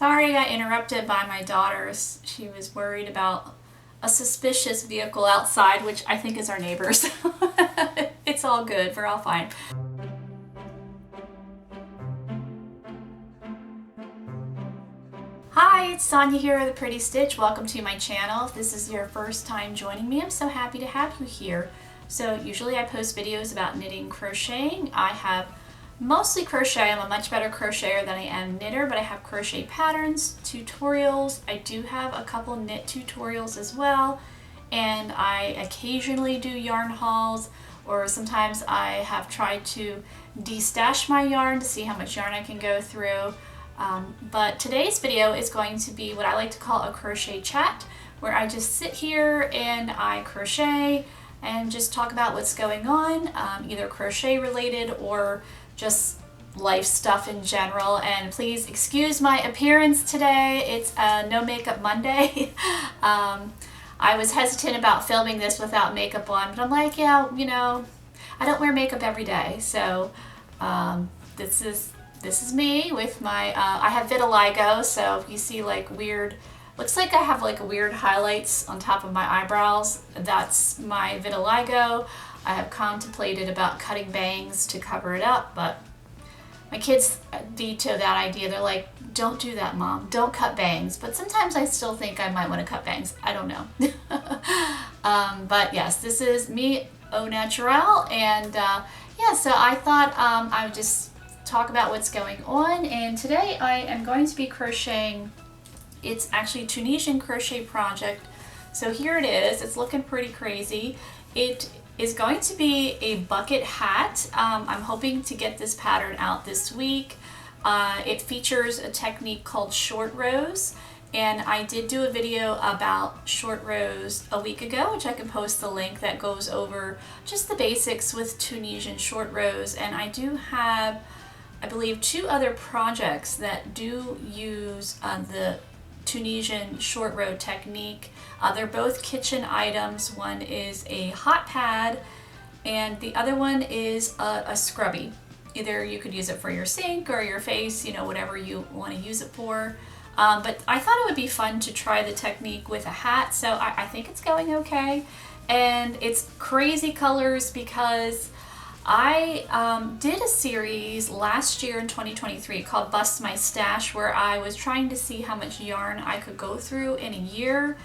Sorry I got interrupted by my daughters. She was worried about a suspicious vehicle outside, which I think is our neighbors. It's all good, we're all fine. Hi, it's Sonia here of The Pretty Stitch. Welcome to my channel. If this is your first time joining me, I'm so happy to have you here. So usually I post videos about knitting, crocheting. I have mostly crochet. I'm a much better crocheter than I am knitter, but I have crochet patterns, tutorials. I do have a couple knit tutorials as well, and I occasionally do yarn hauls, or sometimes I have tried to de-stash my yarn to see how much yarn I can go through. But today's video is going to be what I like to call a crochet chat, where I just sit here and I crochet and just talk about what's going on, either crochet related or just life stuff in general. And please excuse my appearance today. It's no makeup Monday. I was hesitant about filming this without makeup on, but I'm like, yeah, you know, I don't wear makeup every day. So this is me with my, I have vitiligo, so if you see like weird, looks like I have like weird highlights on top of my eyebrows, that's my vitiligo. I have contemplated about cutting bangs to cover it up, but my kids veto that idea. They're like, don't do that, Mom. Don't cut bangs. But sometimes I still think I might want to cut bangs. I don't know. But yes, this is me au naturel. And yeah, so I thought I would just talk about what's going on. And today I am going to be crocheting. It's actually a Tunisian crochet project. So here it is. It's looking pretty crazy. It is going to be a bucket hat. I'm hoping to get this pattern out this week. It features a technique called short rows, and I did do a video about short rows a week ago, which I can post the link, that goes over just the basics with Tunisian short rows. And I do have, I believe, 2 other projects that do use the Tunisian short row technique. They're both kitchen items. One is a hot pad and the other one is a scrubby. Either you could use it for your sink or your face, you know, whatever you want to use it for. But I thought it would be fun to try the technique with a hat, so I think it's going okay. And it's crazy colors because I did a series last year in 2023 called Bust My Stash, where I was trying to see how much yarn I could go through in a year.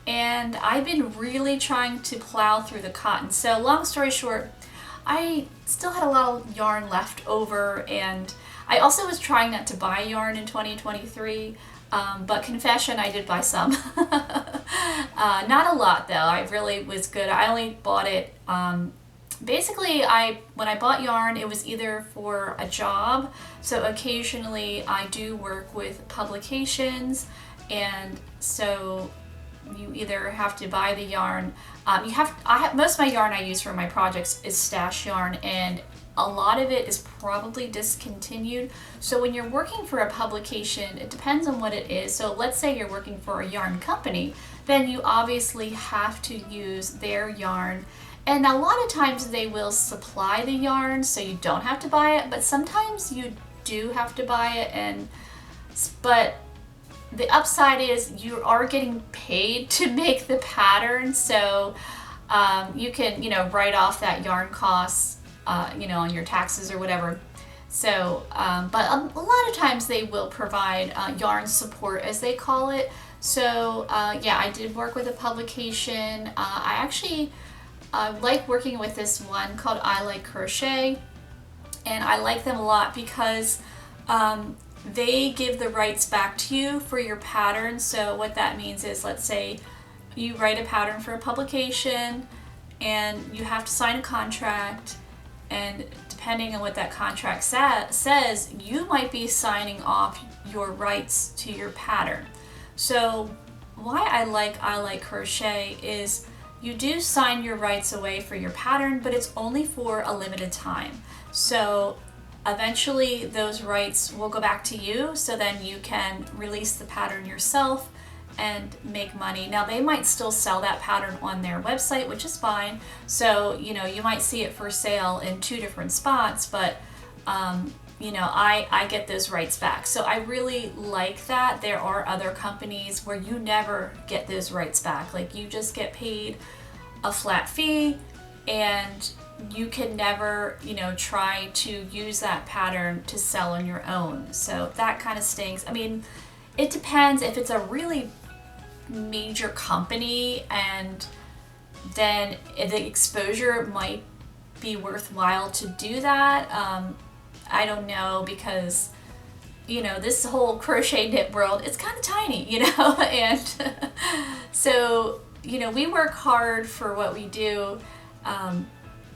And I've been really trying to plow through the cotton. So long story short, I still had a lot of yarn left over, and I also was trying not to buy yarn in 2023. But confession, I did buy some. Not a lot though. I really was good. I only bought it basically, when I bought yarn, it was either for a job. So occasionally I do work with publications, and so you either have to buy the yarn. Most of my yarn I use for my projects is stash yarn, and a lot of it is probably discontinued. So when you're working for a publication, it depends on what it is. So let's say you're working for a yarn company, then you obviously have to use their yarn. And a lot of times they will supply the yarn, so you don't have to buy it, but sometimes you do have to buy it. But the upside is you are getting paid to make the pattern, so you can, you know, write off that yarn costs, you know, on your taxes or whatever. So, but a lot of times they will provide yarn support, as they call it. So, yeah, I did work with a publication. I actually like working with this one called I Like Crochet, and I like them a lot because they give the rights back to you for your pattern. So what that means is, let's say you write a pattern for a publication and you have to sign a contract, and depending on what that contract says, you might be signing off your rights to your pattern. So why I like Crochet is you do sign your rights away for your pattern, but it's only for a limited time. So eventually those rights will go back to you, so then you can release the pattern yourself and make money. Now they might still sell that pattern on their website, which is fine. So, you know, you might see it for sale in 2 different spots, but you know, I get those rights back. So I really like that. There are other companies where you never get those rights back. Like you just get paid a flat fee and you can never, you know, try to use that pattern to sell on your own. So that kind of stinks. I mean, it depends if it's a really major company, and then the exposure might be worthwhile to do that. I don't know, because you know, this whole crochet knit world, it's kind of tiny, you know, and so, you know, we work hard for what we do.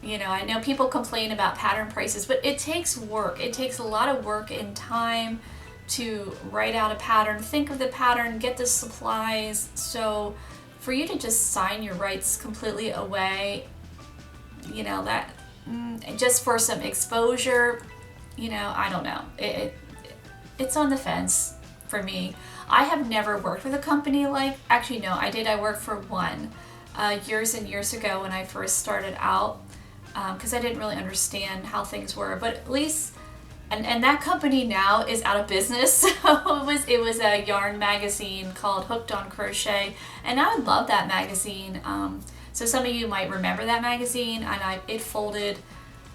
You know, I know people complain about pattern prices, but it takes work. It takes a lot of work and time to write out a pattern, think of the pattern, get the supplies. So for you to just sign your rights completely away, you know, that just for some exposure, you know, I don't know. It's on the fence for me. I have never worked with a company like, actually no, I did. I worked for one years and years ago when I first started out, because I didn't really understand how things were, but at least, and that company now is out of business. So it was a yarn magazine called Hooked on Crochet, and I love that magazine. So some of you might remember that magazine, and it folded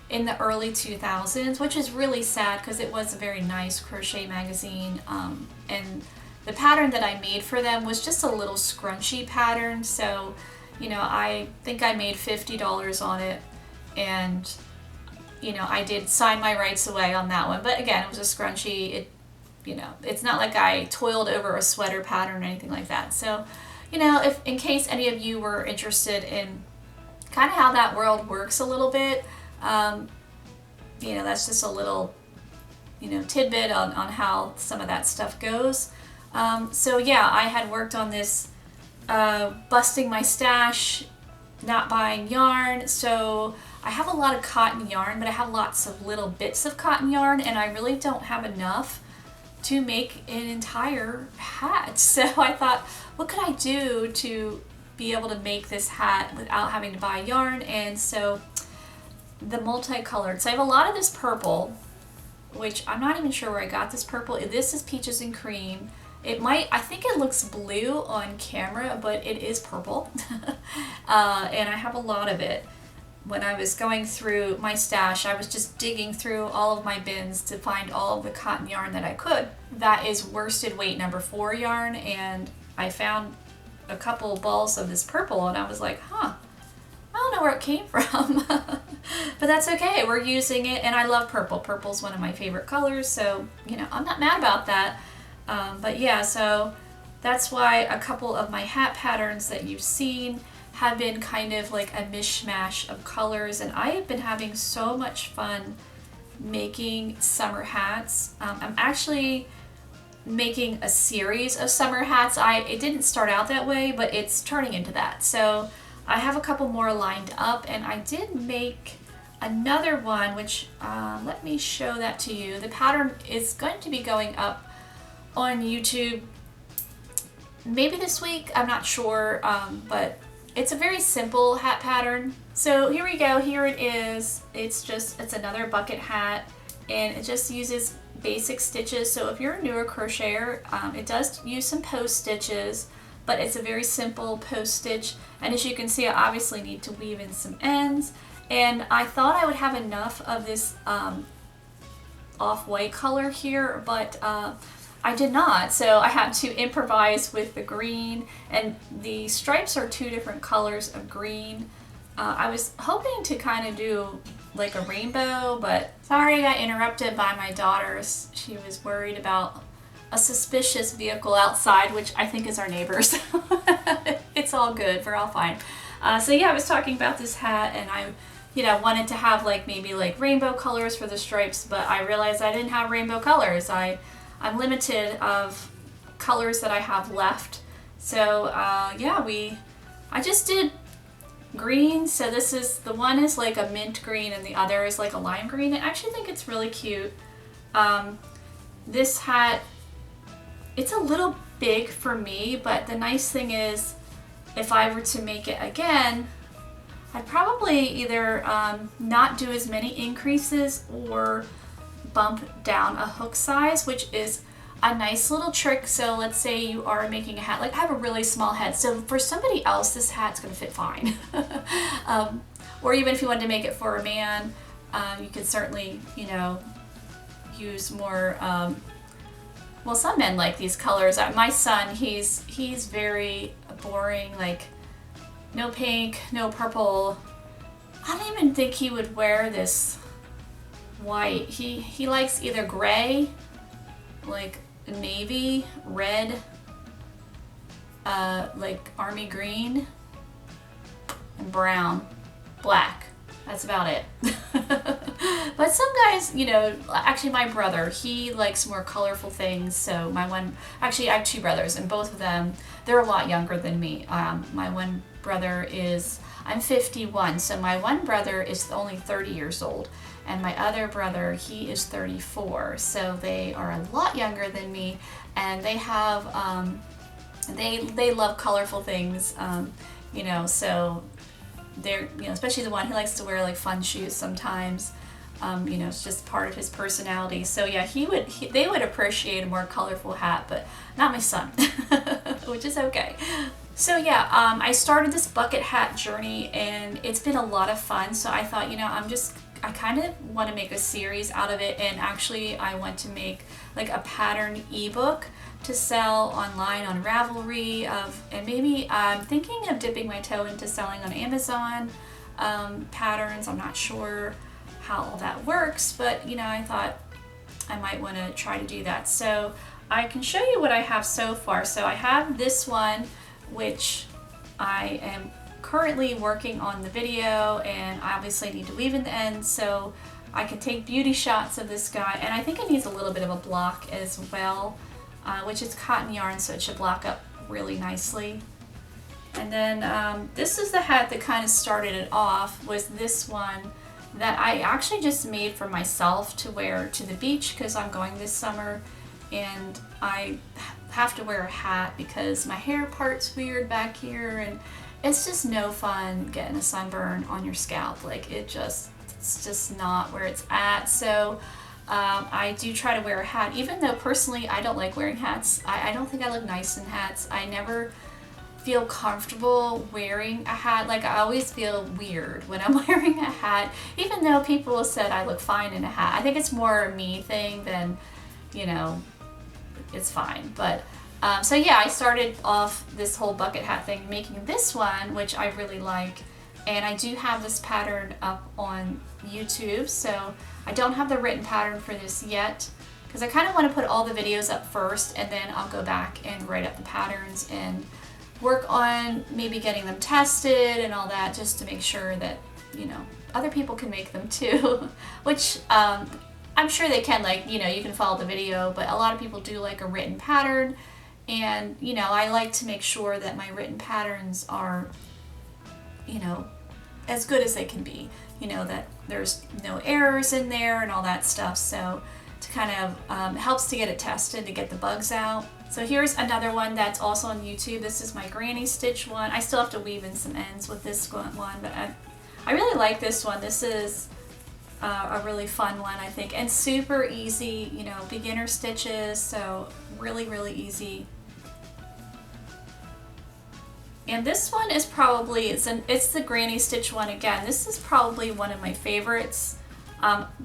in the early 2000s, which is really sad because it was a very nice crochet magazine. And the pattern that I made for them was just a little scrunchy pattern. So, you know, I think I made $50 on it, and you know, I did sign my rights away on that one. But again, it was a scrunchie. It, you know, it's not like I toiled over a sweater pattern or anything like that. So, you know, if in case any of you were interested in kind of how that world works a little bit, you know, that's just a little, you know, tidbit on how some of that stuff goes. So yeah, I had worked on this busting my stash, not buying yarn. So I have a lot of cotton yarn, but I have lots of little bits of cotton yarn, and I really don't have enough to make an entire hat. So I thought, what could I do to be able to make this hat without having to buy yarn? And so the multicolored, so I have a lot of this purple, which I'm not even sure where I got this purple. This is peaches and cream. It might, I think it looks blue on camera, but it is purple. And I have a lot of it. When I was going through my stash, I was just digging through all of my bins to find all of the cotton yarn that I could. That is worsted weight number 4 yarn, and I found a couple balls of this purple, and I was like, huh, I don't know where it came from. But that's okay, we're using it, and I love purple. Purple's one of my favorite colors, so, you know, I'm not mad about that. But yeah, so that's why a couple of my hat patterns that you've seen have been kind of like a mishmash of colors, and I have been having so much fun making summer hats. I'm actually making a series of summer hats. It didn't start out that way, but it's turning into that. So I have a couple more lined up, and I did make another one, which let me show that to you. The pattern is going to be going up on YouTube maybe this week, I'm not sure, but it's a very simple hat pattern. So here we go, here it is. It's another bucket hat, and it just uses basic stitches. So if you're a newer crocheter, it does use some post stitches, but it's a very simple post stitch. And as you can see, I obviously need to weave in some ends. And I thought I would have enough of this off-white color here, but I did not, so I had to improvise with the green, and the stripes are 2 different colors of green. I was hoping to kind of do like a rainbow, but sorry I got interrupted by my daughters. She was worried about a suspicious vehicle outside, which I think is our neighbors. It's all good, we're all fine. So yeah, I was talking about this hat, and I wanted to have like maybe like rainbow colors for the stripes, but I realized I didn't have rainbow colors. I'm limited of colors that I have left. So yeah, I just did green. So the one is like a mint green and the other is like a lime green. I actually think it's really cute. This hat, it's a little big for me, but the nice thing is if I were to make it again, I'd probably either not do as many increases or bump down a hook size, which is a nice little trick. So let's say you are making a hat, like I have a really small head, so for somebody else this hat's gonna fit fine. Or even if you wanted to make it for a man, you could certainly, you know, use more, well, some men like these colors. My son, he's very boring, like no pink, no purple. I don't even think he would wear this white. He likes either gray, like navy, red, like army green, and brown, black. That's about it. But some guys, you know, actually my brother, he likes more colorful things. So actually I have two brothers, and both of them, they're a lot younger than me. My one brother I'm 51, so my one brother is only 30 years old, and my other brother, he is 34. So they are a lot younger than me, and they have, they love colorful things, you know, so they're, you know, especially the one, he likes to wear like fun shoes sometimes. You know, it's just part of his personality. So yeah, they would appreciate a more colorful hat, but not my son, which is okay. So yeah, I started this bucket hat journey, and it's been a lot of fun. So I thought, you know, I kind of want to make a series out of it, and actually I want to make like a pattern ebook to sell online on Ravelry, and maybe I'm thinking of dipping my toe into selling on Amazon patterns. I'm not sure how all that works, but you know, I thought I might want to try to do that. So I can show you what I have so far. So I have this one, which I am currently working on the video, and I obviously need to weave in the end, so I can take beauty shots of this guy. And I think it needs a little bit of a block as well, which is cotton yarn, so it should block up really nicely. And then this is the hat that kind of started it off, was this one that I actually just made for myself to wear to the beach, because I'm going this summer and I have to wear a hat because my hair part's weird back here, and it's just no fun getting a sunburn on your scalp. Like it's just not where it's at. So I do try to wear a hat, even though personally I don't like wearing hats. I don't think I look nice in hats. I never feel comfortable wearing a hat. Like I always feel weird when I'm wearing a hat, even though people have said I look fine in a hat. I think it's more a me thing than, you know, it's fine. But so yeah, I started off this whole bucket hat thing making this one, which I really like, and I do have this pattern up on YouTube. So I don't have the written pattern for this yet, because I kind of want to put all the videos up first, and then I'll go back and write up the patterns and work on maybe getting them tested and all that, just to make sure that, you know, other people can make them too. Which I'm sure they can, like, you know, you can follow the video, but a lot of people do like a written pattern. And, you know, I like to make sure that my written patterns are, you know, as good as they can be, you know, that there's no errors in there and all that stuff. So to kind of helps to get it tested, to get the bugs out. So here's another one that's also on YouTube. This is my granny stitch one. I still have to weave in some ends with this one, but I really like this one. This is a really fun one, I think, and super easy, you know, beginner stitches, so really, really easy. And this one is probably, it's the granny stitch one again. This is probably one of my favorites,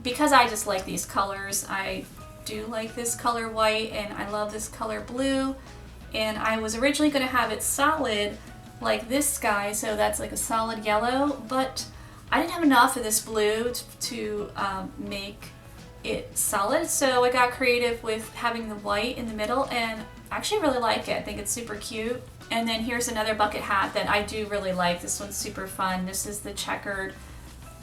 because I just like these colors. I do like this color white, and I love this color blue, and I was originally going to have it solid like this guy, so that's like a solid yellow, but I didn't have enough of this blue to make it solid, so I got creative with having the white in the middle, and I actually really like it. I think it's super cute. And then here's another bucket hat that I do really like. This one's super fun. This is the checkered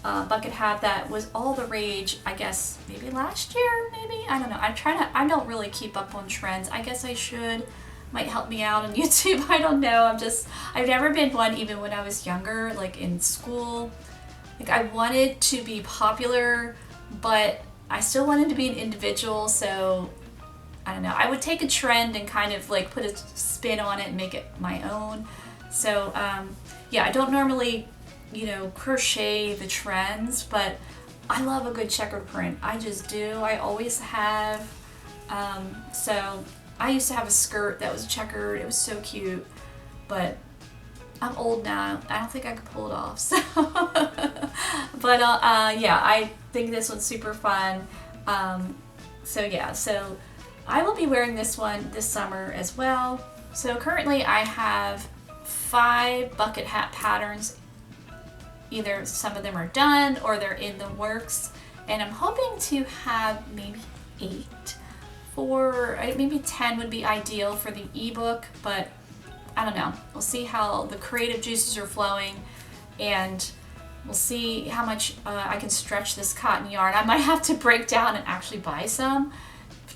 bucket hat that was all the rage, I guess, maybe last year, maybe? I don't know. I don't really keep up on trends. I guess I should. Might help me out on YouTube. I don't know. I've never been one even when I was younger, like in school. Like I wanted to be popular, but I still wanted to be an individual, so I don't know. I would take a trend and kind of like put a spin on it and make it my own. So yeah, I don't normally, you know, crochet the trends, but I love a good checkered print. I just do. I always have. So I used to have a skirt that was checkered. It was so cute, but I'm old now. I don't think I could pull it off. So, but yeah, I think this one's super fun. So yeah, so I will be wearing this one this summer as well. So currently I have 5 bucket hat patterns. Either some of them are done or they're in the works, and I'm hoping to have maybe 8 for, maybe 10 would be ideal for the ebook, but I don't know. We'll see how the creative juices are flowing, and we'll see how much I can stretch this cotton yarn. I might have to break down and actually buy some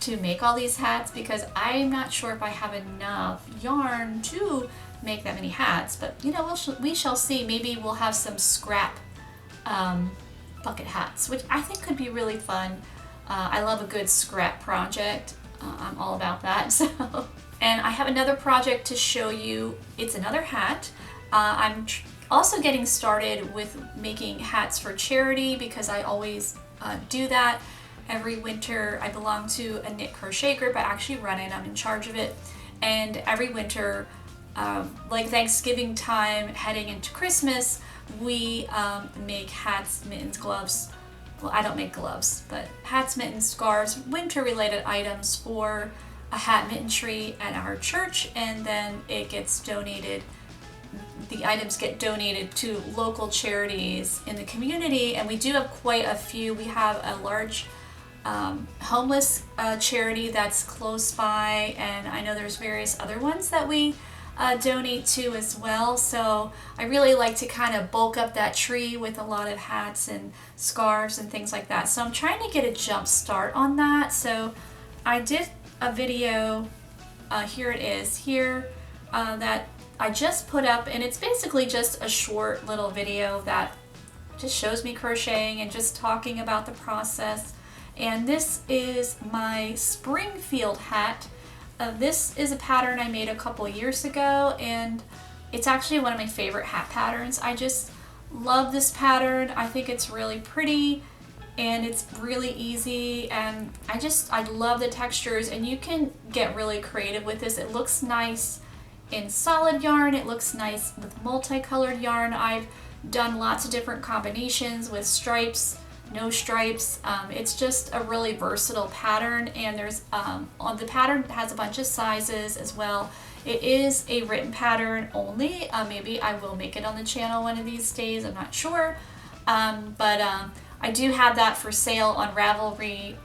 to make all these hats, because I'm not sure if I have enough yarn to make that many hats, but you know, we shall see. Maybe we'll have some scrap bucket hats, which I think could be really fun. I love a good scrap project. I'm all about that. So, and I have another project to show you. It's another hat. I'm also getting started with making hats for charity, because I always do that every winter. I belong to a knit crochet group. I actually run it. I'm in charge of it. And every winter, like Thanksgiving time, heading into Christmas, we make hats, mittens, gloves. Well, I don't make gloves, but hats, mittens, scarves, winter-related items for a hat mitten tree at our church, and then it gets donated. The items get donated to local charities in the community, and we do have quite a few. We have a large homeless charity that's close by, and I know there's various other ones that we donate to as well. So I really like to kind of bulk up that tree with a lot of hats and scarves and things like that. So I'm trying to get a jump start on that. So I did a video, here it is here, that I just put up, and it's basically just a short little video that just shows me crocheting and just talking about the process. And this is my Springfield hat. This is a pattern I made a couple years ago, and it's actually one of my favorite hat patterns. I just love this pattern. I think it's really pretty, and it's really easy, and I love the textures, and you can get really creative with this. It looks nice in solid yarn. It looks nice with multicolored yarn. I've done lots of different combinations with stripes, no stripes. It's just a really versatile pattern, and there's on the pattern has a bunch of sizes as well. It is a written pattern only. Maybe I will make it on the channel one of these days, I'm not sure. But I do have that for sale on Ravelry.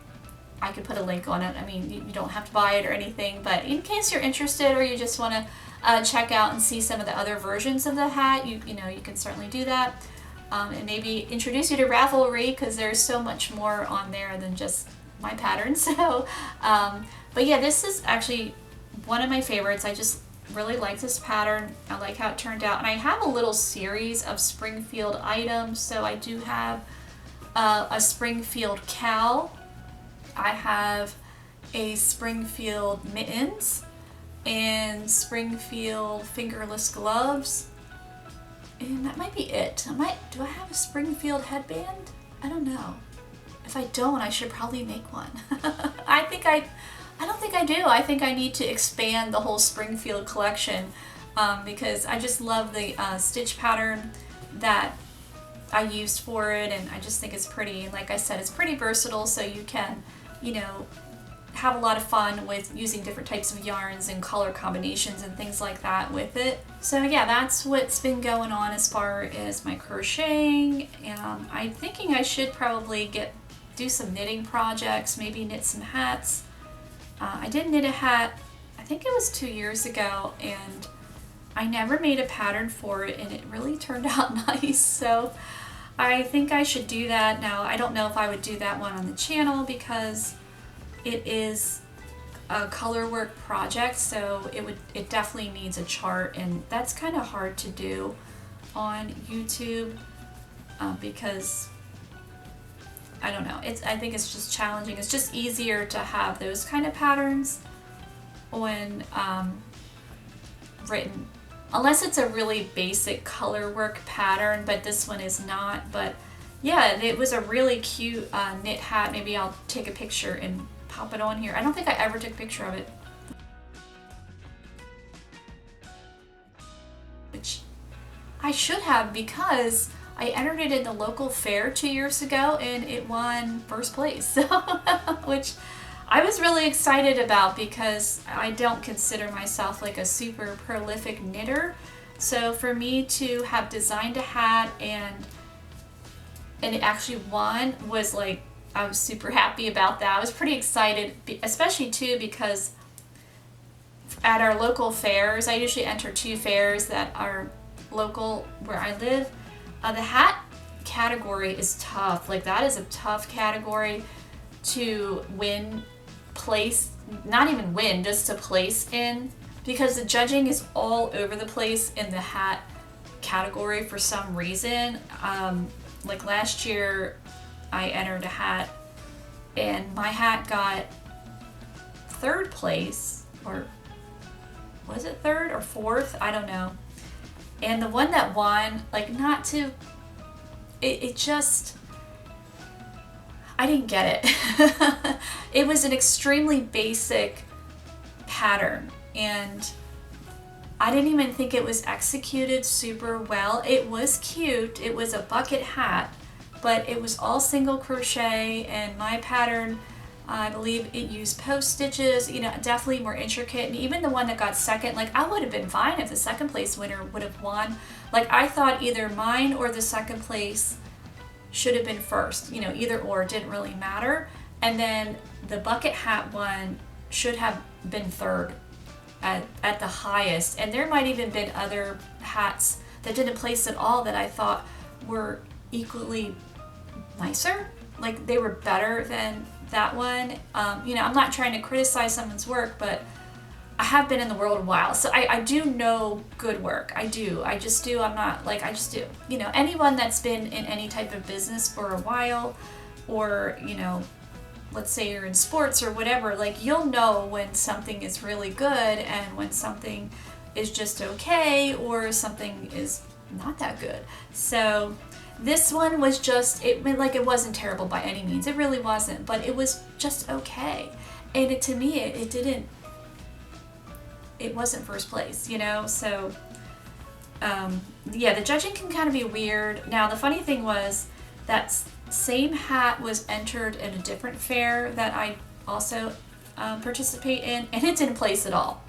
I could put a link on it. I mean, you don't have to buy it or anything, but in case you're interested or you just want to check out and see some of the other versions of the hat, you know, you can certainly do that. And maybe introduce you to Ravelry, because there's so much more on there than just my pattern. So, but yeah, this is actually one of my favorites. I just really like this pattern. I like how it turned out. And I have a little series of Springfield items. So I do have a Springfield cowl. I have a Springfield mittens and Springfield fingerless gloves. And that might be it. Do I have a Springfield headband? I don't know. If I don't, I should probably make one. I don't think I do. I think I need to expand the whole Springfield collection, because I just love the stitch pattern that I used for it, and I just think it's pretty. And like I said, it's pretty versatile, so you can, you know, have a lot of fun with using different types of yarns and color combinations and things like that with it. So yeah, that's what's been going on as far as my crocheting. I'm thinking I should probably do some knitting projects, maybe knit some hats. I did knit a hat, I think it was 2 years ago, and I never made a pattern for it, and it really turned out nice. So I think I should do that. Now, I don't know if I would do that one on the channel, because it is a color work project, so it definitely needs a chart, and that's kind of hard to do on YouTube, because I don't know, I think it's just challenging. It's just easier to have those kind of patterns when written, unless it's a really basic color work pattern, but this one is not. But yeah, it was a really cute knit hat. Maybe I'll take a picture and pop it on here. I don't think I ever took a picture of it, which I should have, because I entered it in the local fair 2 years ago and it won first place, which I was really excited about because I don't consider myself like a super prolific knitter. So for me to have designed a hat and it actually won was like, I was super happy about that. I was pretty excited, especially too because at our local fairs, I usually enter 2 fairs that are local where I live. The hat category is tough. Like, that is a tough category to win place, not even win, just to place in, because the judging is all over the place in the hat category for some reason. Like last year I entered a hat and my hat got 3rd place, or was it 3rd or 4th? I don't know. And the one that won, like, not to, it just, I didn't get it. It was an extremely basic pattern and I didn't even think it was executed super well. It was cute. It was a bucket hat, but it was all single crochet, and my pattern, I believe it used post stitches, you know, definitely more intricate. And even the one that got 2nd, like, I would have been fine if the 2nd place winner would have won. Like, I thought either mine or the 2nd place should have been 1st, you know, either or, it didn't really matter. And then the bucket hat one should have been 3rd at the highest. And there might even been other hats that didn't place at all that I thought were equally nicer. Like, they were better than that one. You know, I'm not trying to criticize someone's work, but I have been in the world a while, so I do know good work. I do. I just do. I'm not like, I just do. You know, anyone that's been in any type of business for a while, or, you know, let's say you're in sports or whatever, like, you'll know when something is really good and when something is just okay or something is not that good. So this one was just, it wasn't terrible by any means. It really wasn't, but it was just okay. And to me, it wasn't 1st place, you know? So, yeah, the judging can kind of be weird. Now, the funny thing was that same hat was entered in a different fair that I also participate in, and it didn't place at all.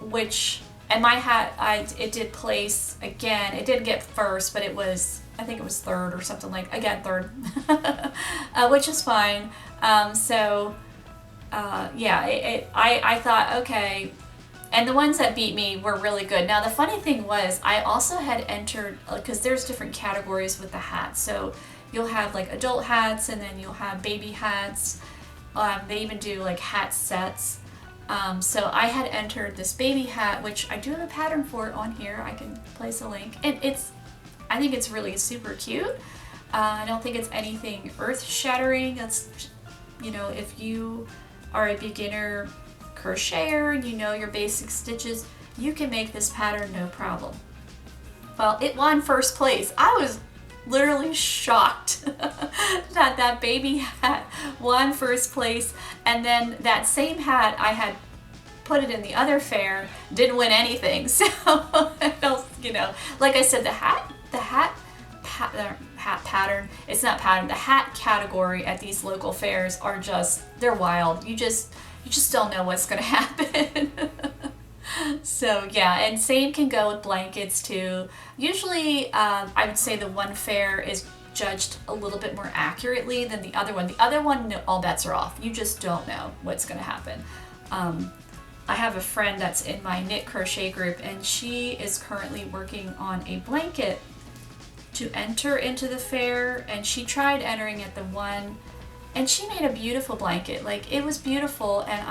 And my hat, it did place again. It didn't get 1st, but it was, I think it was 3rd or something, like, again, 3rd, which is fine. Yeah, I thought, okay. And the ones that beat me were really good. Now, the funny thing was, I also had entered, because there's different categories with the hats. So you'll have like adult hats, and then you'll have baby hats. They even do like hat sets. So I had entered this baby hat, which I do have a pattern for it on here. I can place a link. And I think it's really super cute. I don't think it's anything earth-shattering. That's, you know, if you are a beginner crocheter, you know your basic stitches, you can make this pattern no problem. Well, it won 1st place. I was literally shocked that baby hat won 1st place, and then that same hat, I had put it in the other fair, didn't win anything. So, you know, like I said, the hat pattern, it's not pattern, the hat category at these local fairs are just, they're wild. You just don't know what's gonna happen. So yeah, and same can go with blankets too. Usually I would say the one fair is judged a little bit more accurately than the other one. The other one, all bets are off. You just don't know what's gonna happen. I have a friend that's in my knit crochet group, and she is currently working on a blanket to enter into the fair, and she tried entering at the one, and she made a beautiful blanket. Like, it was beautiful, and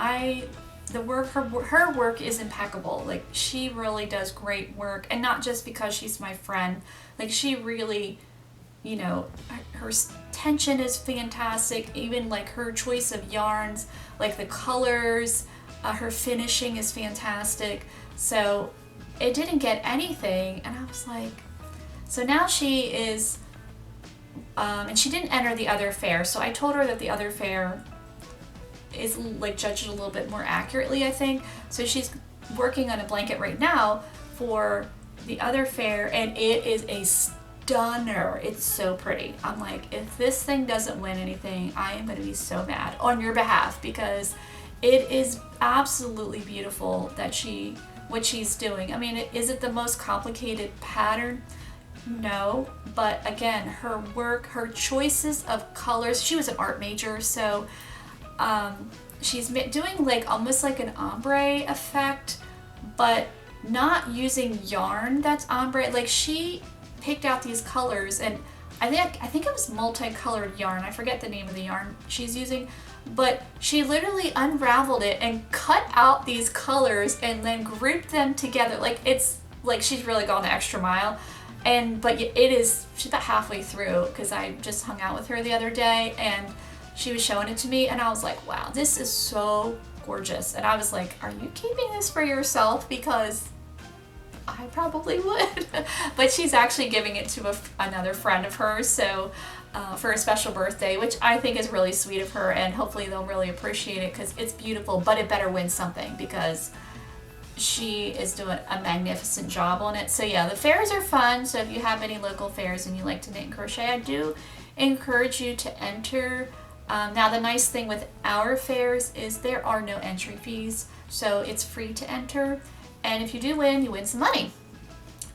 her work is impeccable. Like, she really does great work, and not just because she's my friend. Like, she really, you know, her tension is fantastic. Even like her choice of yarns, like the colors, her finishing is fantastic. So it didn't get anything, and I was like, so now she is and she didn't enter the other fair, so I told her that the other fair is like judged a little bit more accurately, I think. So she's working on a blanket right now for the other fair, and it is a stunner. It's so pretty. I'm like, if this thing doesn't win anything, I am going to be so mad on your behalf, because it is absolutely beautiful that what she's doing. I mean, is it the most complicated pattern? No, but again, her work, her choices of colors, she was an art major, so she's doing like almost like an ombre effect, but not using yarn that's ombre. Like, she picked out these colors, and I think it was multicolored yarn. I forget the name of the yarn she's using, but she literally unraveled it and cut out these colors and then grouped them together. Like, it's like she's really gone the extra mile. But she's about halfway through, because I just hung out with her the other day and she was showing it to me, and I was like, wow, this is so gorgeous. And I was like, are you keeping this for yourself? Because I probably would. But she's actually giving it to another friend of hers, so for a special birthday, which I think is really sweet of her, and hopefully they'll really appreciate it, because it's beautiful, but it better win something, because she is doing a magnificent job on it. So yeah, the fairs are fun. So if you have any local fairs and you like to knit and crochet, I do encourage you to enter. Now, the nice thing with our fairs is there are no entry fees, so it's free to enter. And if you do win, you win some money.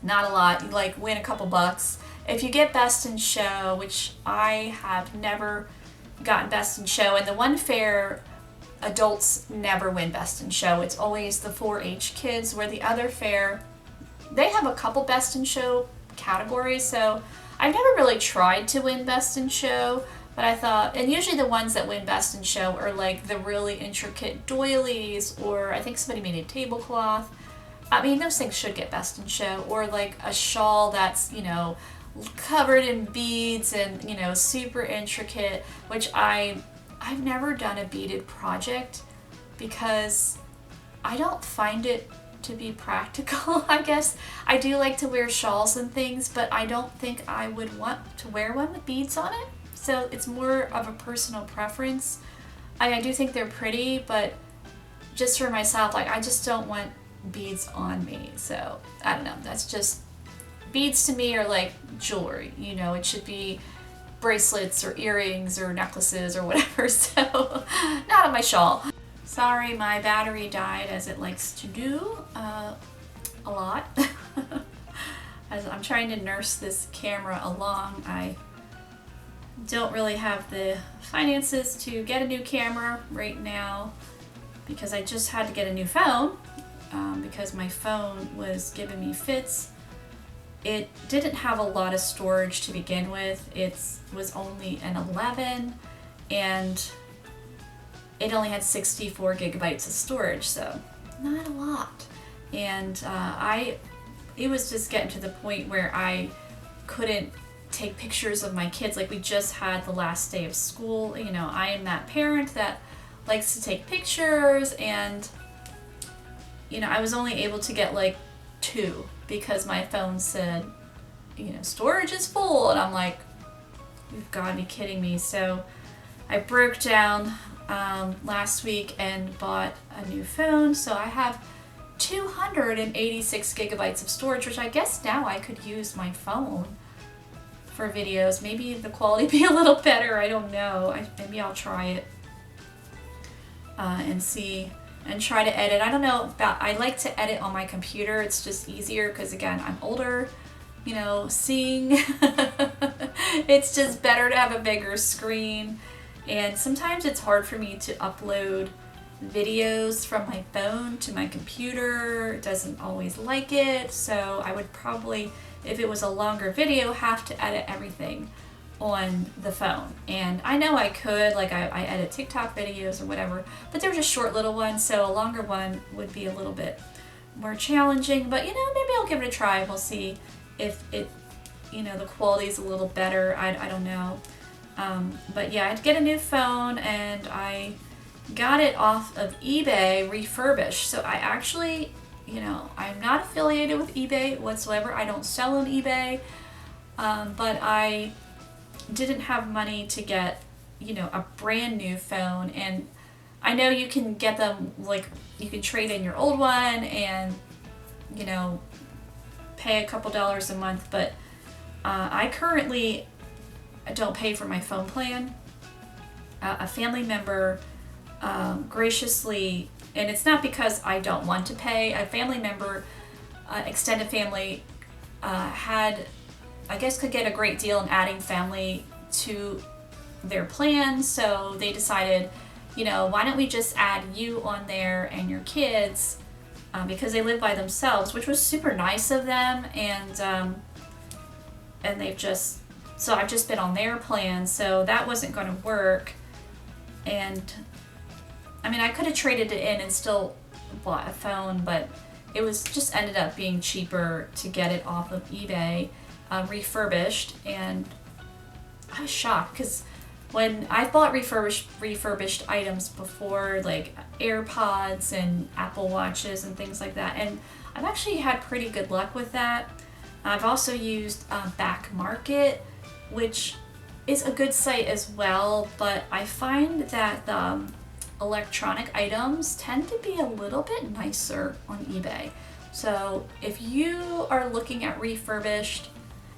Not a lot, you like win a couple bucks. If you get best in show, which I have never gotten best in show, and the one fair, adults never win best in show. It's always the 4-H kids, where the other fair, they have a couple best in show categories. So I've never really tried to win best in show, but I thought, and usually the ones that win best in show are like the really intricate doilies, or I think somebody made a tablecloth. I mean, those things should get best in show, or like a shawl that's, covered in beads and, super intricate, which I've never done a beaded project because I don't find it to be practical, I guess. I do like to wear shawls and things, but I don't think I would want to wear one with beads on it. So it's more of a personal preference. I do think they're pretty, but just for myself, like, I just don't want beads on me. So I don't know, that's just, beads to me are like jewelry, it should be bracelets or earrings or necklaces or whatever, so not on my shawl. Sorry, my battery died, as it likes to do a lot. As I'm trying to nurse this camera along, I don't really have the finances to get a new camera right now, because I just had to get a new phone because my phone was giving me fits. It didn't have a lot of storage to begin with. It was only an 11, and it only had 64 gigabytes of storage, so not a lot. And it was just getting to the point where I couldn't take pictures of my kids. Like, we just had the last day of school. I am that parent that likes to take pictures, and I was only able to get like 2 because my phone said, storage is full, and I'm like, you've got to be kidding me. So I broke down last week and bought a new phone, so I have 286 gigabytes of storage, which I guess now I could use my phone for videos. Maybe the quality be a little better, I don't know. Maybe I'll try it and see, and try to edit. I don't know I like to edit on my computer. It's just easier because, again, I'm older, seeing. It's just better to have a bigger screen, and sometimes it's hard for me to upload videos from my phone to my computer. It doesn't always like it, so I would probably, if it was a longer video, have to edit everything on the phone. And I know I could, like, I edit TikTok videos or whatever, but they're just short little ones, so a longer one would be a little bit more challenging. But maybe I'll give it a try. We'll see if it, the quality is a little better. I don't know. But yeah, I had to get a new phone, and I got it off of eBay refurbished. So I actually, I'm not affiliated with eBay whatsoever. I don't sell on eBay, but I didn't have money to get, you know, a brand new phone. And I know you can get them, like, you can trade in your old one and, you know, pay a couple dollars a month, but I currently don't pay for my phone plan. A family member graciously, and it's not because I don't want to pay, a family member, extended family, had, I guess, could get a great deal in adding family to their plan, so they decided, you know, why don't we just add you on there and your kids, because they live by themselves, which was super nice of them, and they've just, so I've just been on their plan, so that wasn't going to work. And I mean, I could have traded it in and still bought a phone, but it was just ended up being cheaper to get it off of eBay, refurbished. And I was shocked because when I've bought refurbished items before, like AirPods and Apple Watches and things like that, and I've actually had pretty good luck with that. I've also used Back Market, which is a good site as well, but I find that the electronic items tend to be a little bit nicer on eBay. So if you are looking at refurbished,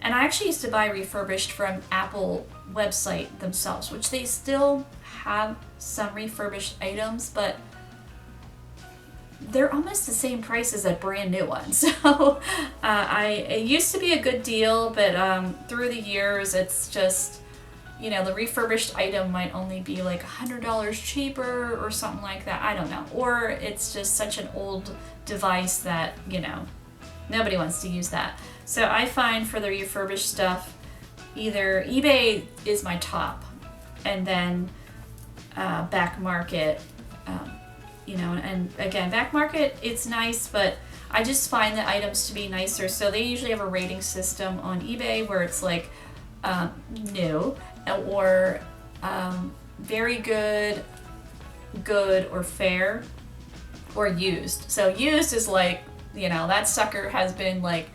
and I actually used to buy refurbished from Apple website themselves, which they still have some refurbished items, but they're almost the same price as a brand new one. So it used to be a good deal, but through the years, it's just, you know, the refurbished item might only be like $100 cheaper or something like that. I don't know. Or it's just such an old device that, you know, nobody wants to use that. So I find for the refurbished stuff, either eBay is my top, and then Back Market, you know, and again, Back Market, it's nice, but I just find the items to be nicer. So they usually have a rating system on eBay where it's like new, or very good, good, or fair, or used. So used is like, you know, that sucker has been like,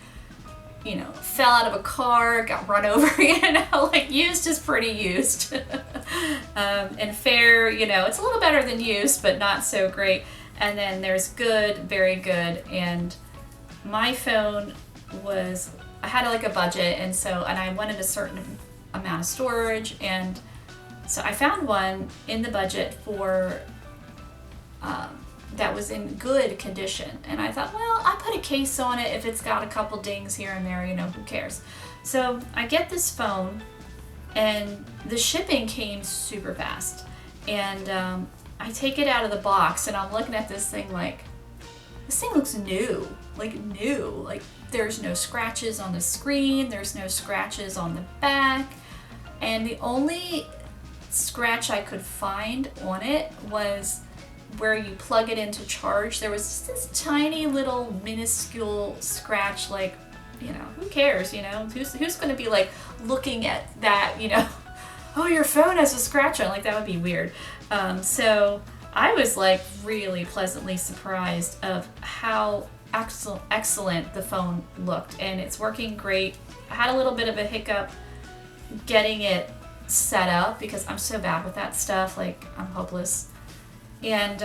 you know, fell out of a car, got run over, you know, like used is pretty used. And fair, you know, it's a little better than used, but not so great. And then there's good, very good. And my phone was, I had like a budget, and I wanted a certain amount of storage, and so I found one in the budget for that was in good condition, and I thought, well, I put a case on it. If it's got a couple dings here and there, you know, who cares? So I get this phone, and the shipping came super fast, and I take it out of the box, and I'm looking at this thing like, this thing looks new, like there's no scratches on the screen, there's no scratches on the back, and the only scratch I could find on it was where you plug it in to charge. There was just this tiny little minuscule scratch, like, you know, who cares, you know, who's going to be like looking at that, you know, oh, your phone has a scratch on, like that would be weird. So I was like really pleasantly surprised of how excellent the phone looked, and it's working great. I had a little bit of a hiccup getting it set up because I'm so bad with that stuff, like I'm hopeless. And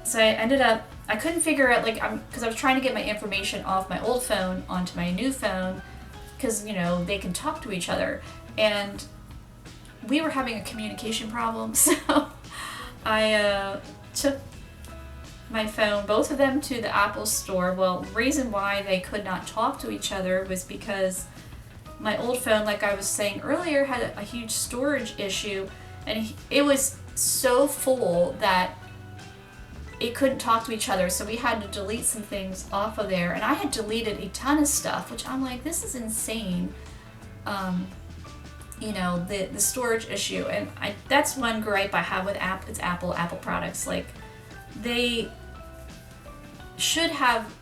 so I ended up, I couldn't figure out, like, because I was trying to get my information off my old phone onto my new phone, because, you know, they can talk to each other, and we were having a communication problem. So I took my phone, both of them, to the Apple store. Well, the reason why they could not talk to each other was because my old phone, like I was saying earlier, had a huge storage issue, and it was so full that it couldn't talk to each other, so we had to delete some things off of there, and I had deleted a ton of stuff, which I'm like, this is insane. You know, the storage issue, and that's one gripe I have with Apple products. Like, they should have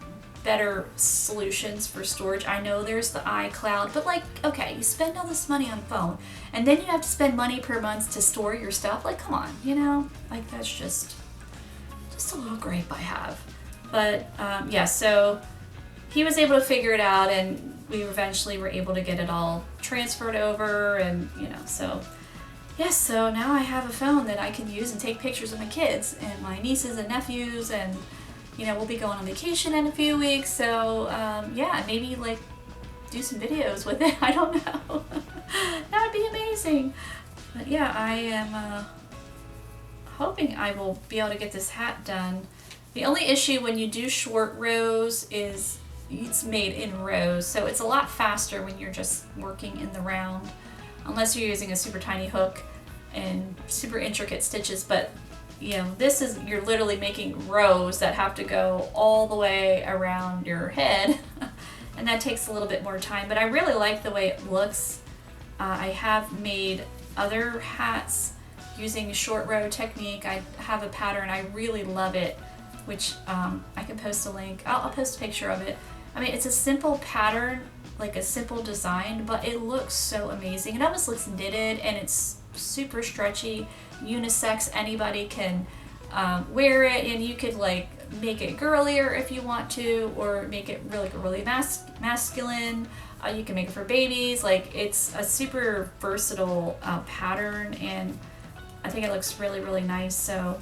better solutions for storage. I know there's the iCloud, but like, okay, you spend all this money on a phone, and then you have to spend money per month to store your stuff. Like, come on, you know, like that's just a little gripe I have. But yeah, so he was able to figure it out, and we eventually were able to get it all transferred over, and you know, so yes, so now I have a phone that I can use and take pictures of my kids and my nieces and nephews, and you know, we'll be going on vacation in a few weeks, so yeah, maybe like do some videos with it. I don't know. That would be amazing. But yeah, I am hoping I will be able to get this hat done. The only issue when you do short rows is it's made in rows, so it's a lot faster when you're just working in the round, unless you're using a super tiny hook and super intricate stitches. But you know, this is, you're literally making rows that have to go all the way around your head and that takes a little bit more time, but I really like the way it looks. I have made other hats using short row technique. I have a pattern, I really love it, which I can post a link. I'll post a picture of it. I mean, it's a simple pattern, like a simple design, but it looks so amazing. It almost looks knitted, and it's super stretchy, unisex. Anybody can wear it, and you could like make it girlier if you want to, or make it really masculine. You can make it for babies. Like, it's a super versatile pattern, and I think it looks really nice. So,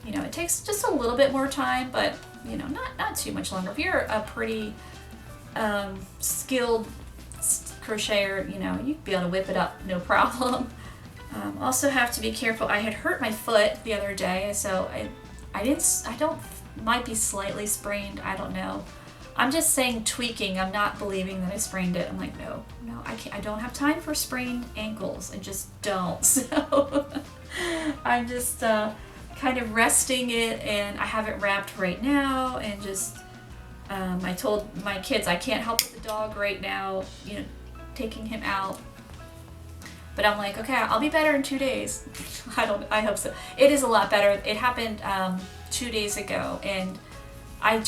you know, it takes just a little bit more time, but you know, not too much longer. If you're a pretty skilled crocheter, you know, you'd be able to whip it up no problem. Also have to be careful. I had hurt my foot the other day, so might be slightly sprained, I don't know. I'm just saying tweaking. I'm not believing that I sprained it. I'm like, no, I can't. I don't have time for sprained ankles. I just don't. So I'm just kind of resting it, and I have it wrapped right now, and just I told my kids I can't help with the dog right now, you know, taking him out. But I'm like, okay, I'll be better in 2 days. I hope so. It is a lot better. It happened 2 days ago, and I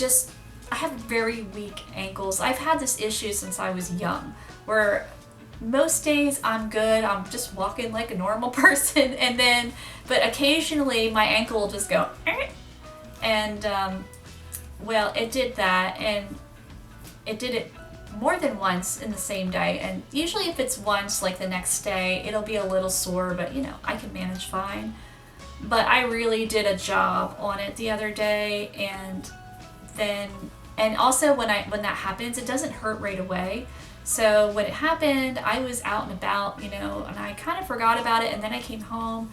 have very weak ankles. I've had this issue since I was young, where most days I'm good. I'm just walking like a normal person, but occasionally my ankle will just go, and well, it did that, and it did it more than once in the same day. And usually if it's once, like the next day, it'll be a little sore, but you know, I can manage fine. But I really did a job on it the other day, and also when that happens, it doesn't hurt right away. So when it happened, I was out and about, you know, and I kind of forgot about it, and then I came home.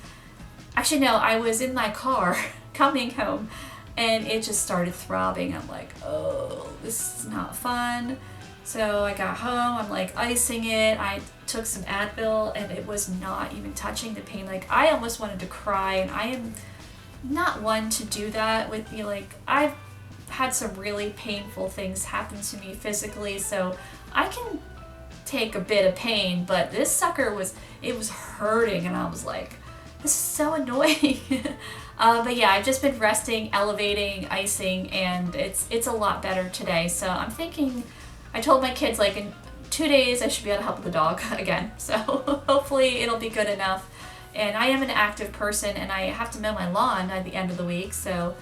Actually, no, I was in my car coming home, and it just started throbbing. I'm like, oh, this is not fun. So I got home, I'm like icing it. I took some Advil, and it was not even touching the pain. Like, I almost wanted to cry, and I am not one to do that with you. Like, I've had some really painful things happen to me physically, so I can take a bit of pain, but this sucker was hurting, and I was like, this is so annoying. But yeah, I've just been resting, elevating, icing, and it's a lot better today. So I'm thinking, I told my kids like in 2 days I should be able to help with the dog again. So hopefully it'll be good enough. And I am an active person, and I have to mow my lawn at the end of the week, so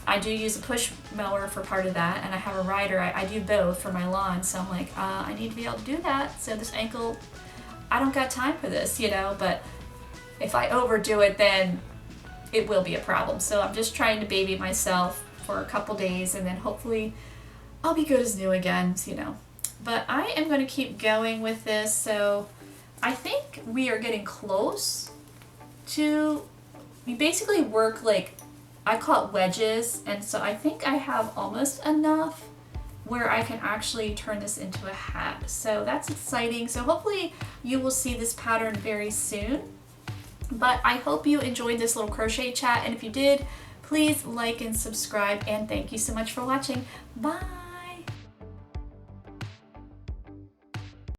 I do use a push mower for part of that, and I have a rider. I do both for my lawn, so I'm like, I need to be able to do that. So this ankle, I don't got time for this, you know, but if I overdo it, then it will be a problem. So I'm just trying to baby myself for a couple days, and then hopefully I'll be good as new again, you know. But I am going to keep going with this, so I think we are getting close to, we basically work like, I call it wedges, and so I think I have almost enough where I can actually turn this into a hat. So that's exciting. So hopefully you will see this pattern very soon. But I hope you enjoyed this little crochet chat, and if you did, please like and subscribe, and thank you so much for watching. Bye!